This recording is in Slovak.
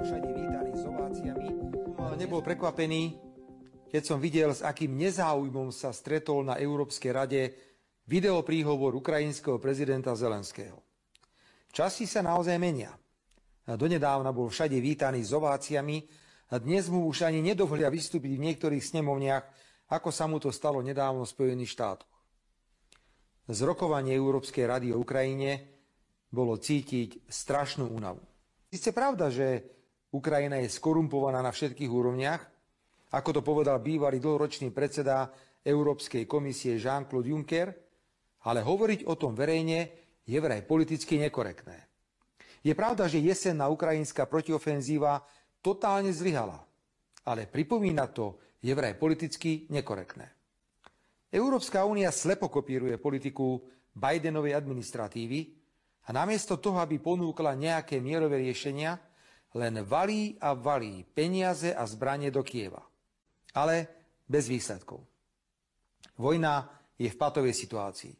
všade vítaný s ováciami. Nebol prekvapený, keď som videl, s akým nezáujmom sa stretol na Európskej rade videopríhovor ukrajinského prezidenta Zelenského. Časy sa naozaj menia. Donedávna bol všade vítaný s ováciami a dnes mu už ani nedovolia vystúpiť v niektorých snemovniach, ako sa mu to stalo nedávno v Spojených štátoch. Z rokovania Európskej rady o Ukrajine bolo cítiť strašnú únavu. Sice pravda, že Ukrajina je skorumpovaná na všetkých úrovniach, ako to povedal bývalý dlhoročný predseda Európskej komisie Jean-Claude Juncker, ale hovoriť o tom verejne je vraj politicky nekorektné. Je pravda, že jesenná ukrajinská protiofenzíva totálne zlyhala, ale pripomínať to je vraj politicky nekorektné. Európska únia slepo kopíruje politiku Bidenovej administratívy a namiesto toho, aby ponúkla nejaké mierové riešenia, len valí a valí peniaze a zbranie do Kieva. Ale bez výsledkov. Vojna je v patovej situácii.